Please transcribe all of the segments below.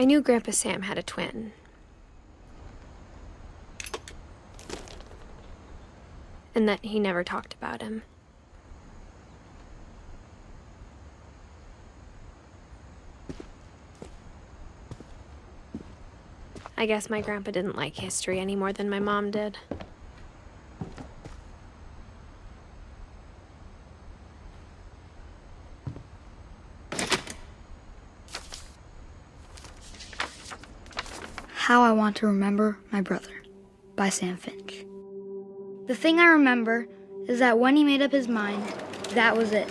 I knew Grandpa Sam had a twin. And that he never talked about him. I guess my grandpa didn't like history any more than my mom did. How I Want to Remember My Brother by Sam Finch. The thing I remember is that when he made up his mind, that was it.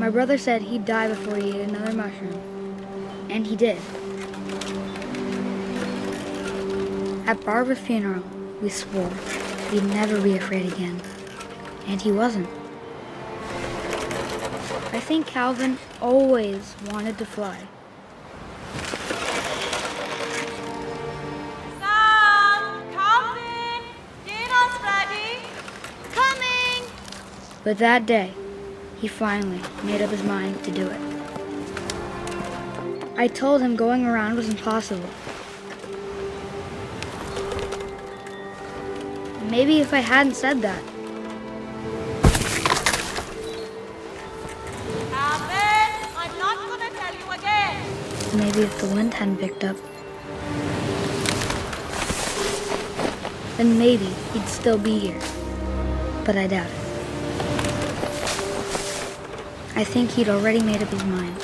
My brother said he'd die before he ate another mushroom, and he did. At Barbara's funeral, we swore we'd never be afraid again, and he wasn't. I think Calvin always wanted to fly. Sam! Calvin! Dinner's ready! Coming! But that day, he finally made up his mind to do it. I told him going around was impossible. Maybe if I hadn't said that, maybe if the wind hadn't picked up, then maybe he'd still be here. But I doubt it. I think he'd already made up his mind.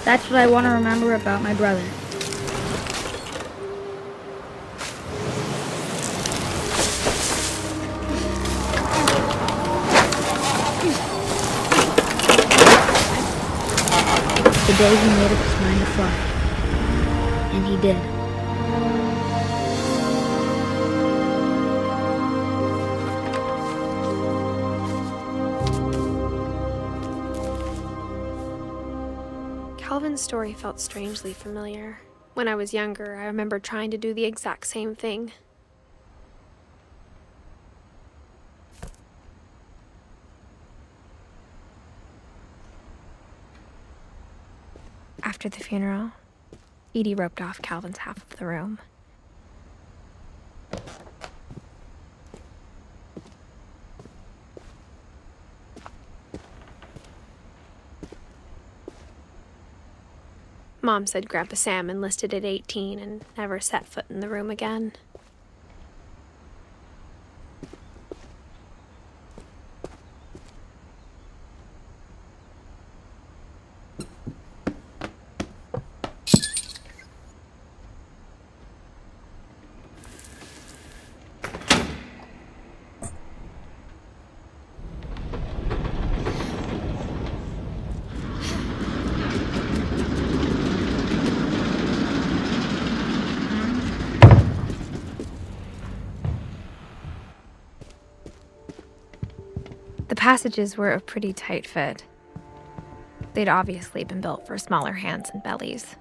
That's what I want to remember about my brother. The day he made up his mind to fly. And he did. Calvin's story felt strangely familiar. When I was younger, I remember trying to do the exact same thing. After the funeral, Edie roped off Calvin's half of the room. Mom said Grandpa Sam enlisted at 18 and never set foot in the room again. The passages were a pretty tight fit. They'd obviously been built for smaller hands and bellies.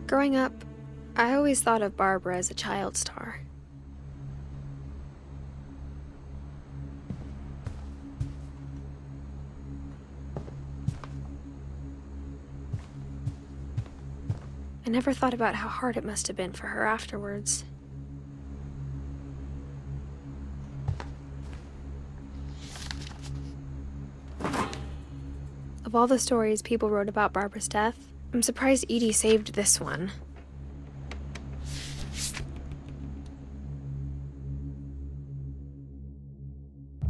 Growing up, I always thought of Barbara as a child star. I never thought about how hard it must have been for her afterwards. Of all the stories people wrote about Barbara's death, I'm surprised Edie saved this one.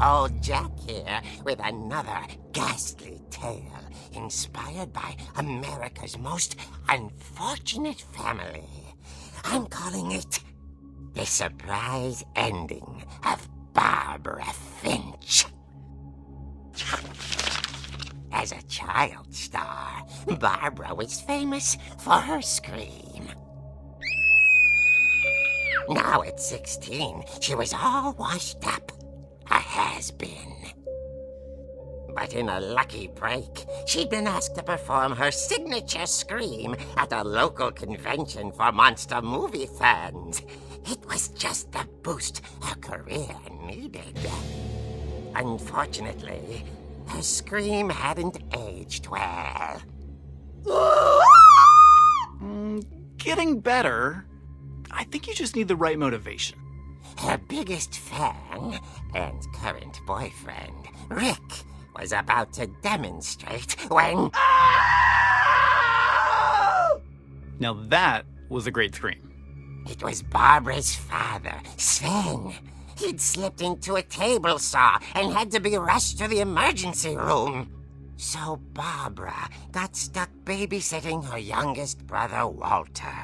Old Jack here with another ghastly tale inspired by America's most unfortunate family. I'm calling it The Surprise Ending of Barbara Finch. As a child star, Barbara was famous for her scream. Now at 16, she was all washed up. A has-been. But in a lucky break, she'd been asked to perform her signature scream at a local convention for monster movie fans. It was just the boost her career needed. Unfortunately, her scream hadn't aged well. Getting better. I think you just need the right motivation. Her biggest fan and current boyfriend, Rick, was about to demonstrate when... Now that was a great scream. It was Barbara's father, Sven. He'd slipped into a table saw and had to be rushed to the emergency room. So Barbara got stuck babysitting her youngest brother, Walter.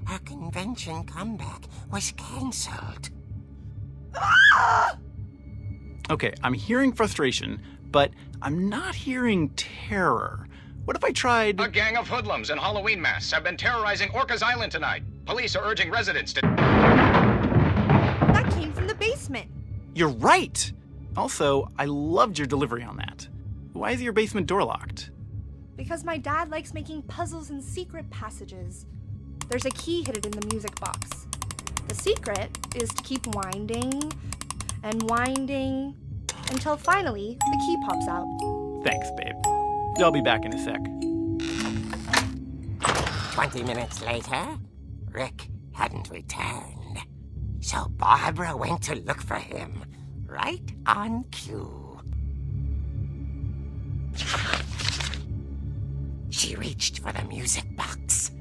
Her convention comeback was cancelled. Okay, I'm hearing frustration, but I'm not hearing terror. What if I tried... A gang of hoodlums in Halloween masks have been terrorizing Orcas Island tonight. Police are urging residents to... That came from the basement. You're right! Also, I loved your delivery on that. Why is your basement door locked? Because my dad likes making puzzles and secret passages. There's a key hidden in the music box. The secret is to keep winding and winding until finally the key pops out. Thanks, babe. I'll be back in a sec. 20 minutes later, Rick hadn't returned. So Barbara went to look for him, right on cue. She reached for the music box.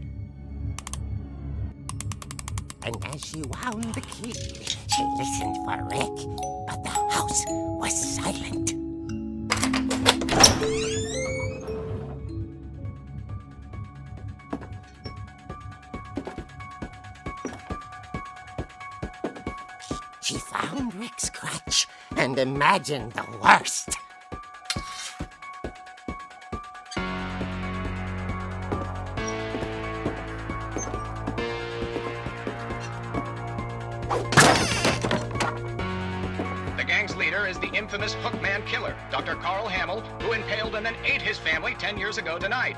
And as she wound the key, she listened for Rick, but the house was silent. She found Rick's crutch and imagined the worst. The gang's leader is the infamous Hookman killer, Dr. Carl Hamill, who impaled and then ate his family 10 years ago tonight.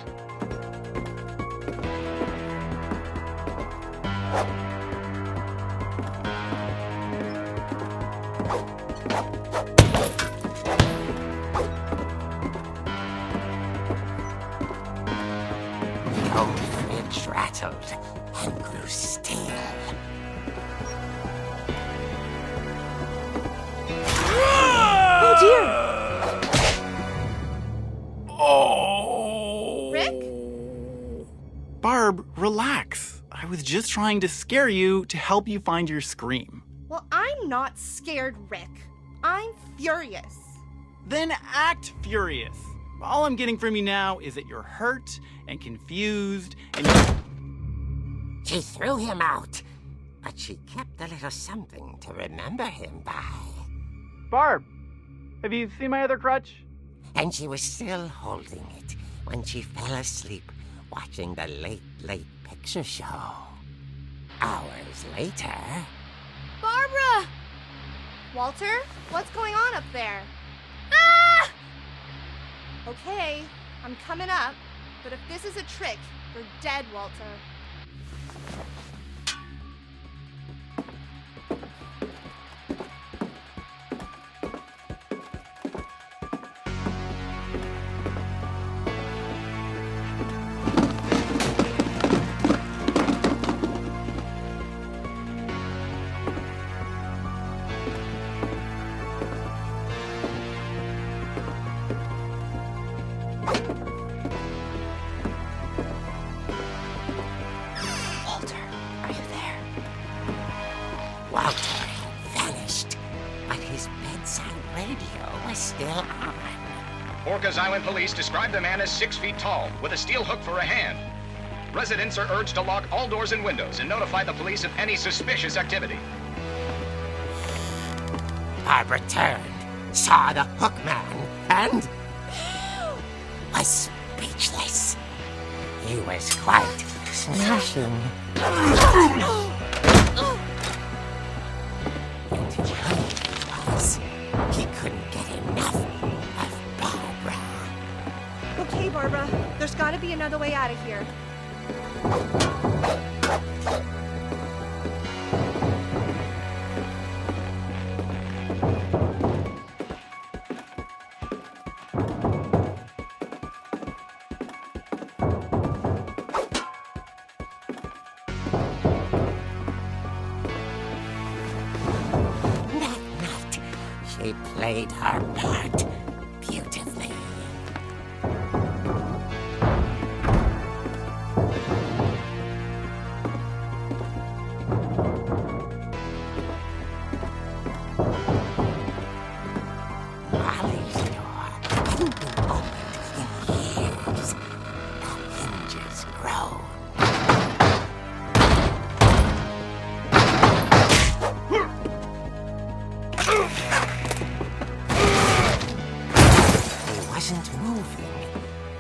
The old fridge rattled and grew still. Oh dear! Oh! Rick? Barb, relax. I was just trying to scare you to help you find your scream. Well, I'm not scared, Rick. I'm furious. Then act furious. All I'm getting from you now is that you're hurt and confused and She threw him out, but she kept a little something to remember him by. Barb, have you seen my other crutch? And she was still holding it when she fell asleep watching the Late Late Picture Show. Hours later... Barbara! Walter, what's going on up there? Ah! Okay, I'm coming up, but if this is a trick, you're dead, Walter. Walter had vanished, but his bedside radio was still on. Orcas Island police describe the man as 6 feet tall, with a steel hook for a hand. Residents are urged to lock all doors and windows and notify the police of any suspicious activity. Barbara turned, saw the Hookman, and was speechless. He was quite smashing. Okay, Barbara, there's gotta be another way out of here. That night, she played her part beautifully. Molly's door hadn't been opened in years. The hinges groaned. He wasn't moving,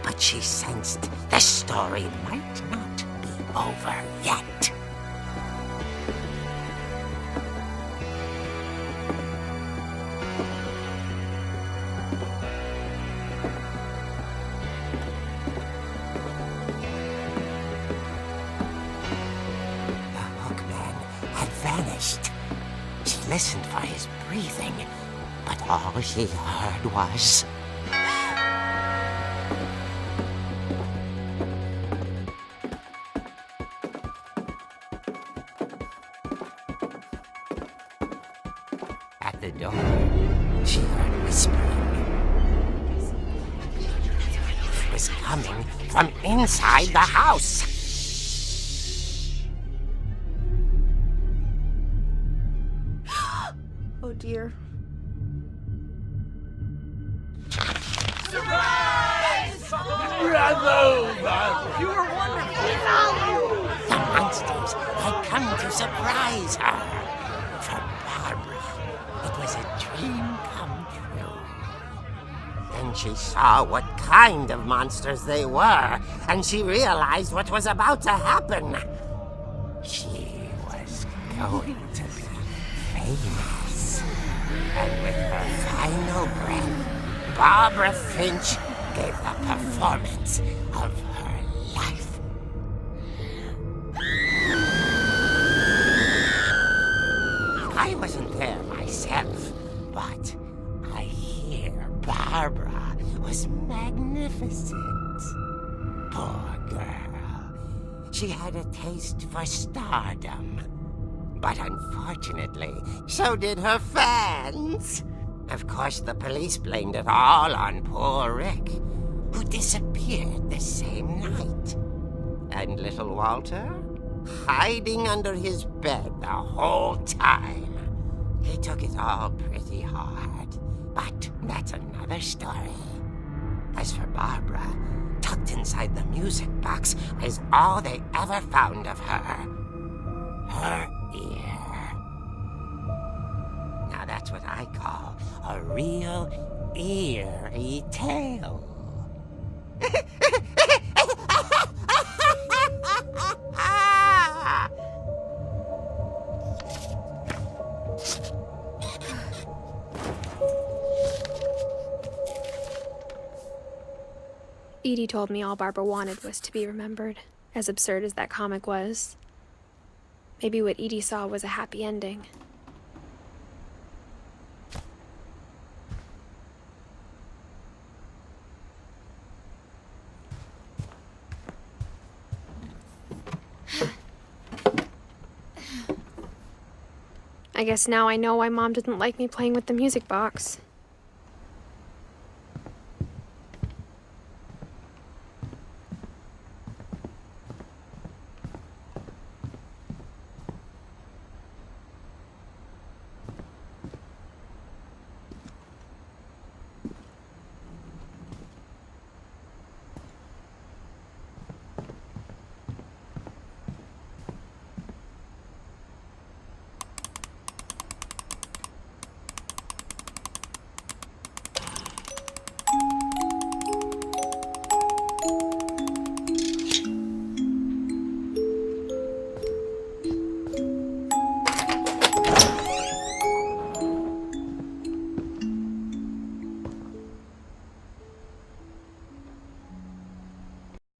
but she sensed the story might not be over yet. The hookman had vanished. She listened for his breathing, but all she heard was... At the door, she heard whispering. It was coming from inside the house. Oh dear. The monsters had come to surprise her. For Barbara, it was a dream come true. Then she saw what kind of monsters they were, and she realized what was about to happen. She was going to be famous. And with her final breath, Barbara Finch gave the performance of her life. I wasn't there myself, but I hear Barbara was magnificent. Poor girl. She had a taste for stardom. But unfortunately, so did her fans. Of course, the police blamed it all on poor Rick, who disappeared the same night. And little Walter? Hiding under his bed the whole time. He took it all pretty hard, but that's another story. As for Barbara, tucked inside the music box is all they ever found of her. Her ear. Now that's what I call a real eerie tale. Edie told me all Barbara wanted was to be remembered, as absurd as that comic was. Maybe what Edie saw was a happy ending. I guess now I know why Mom didn't like me playing with the music box.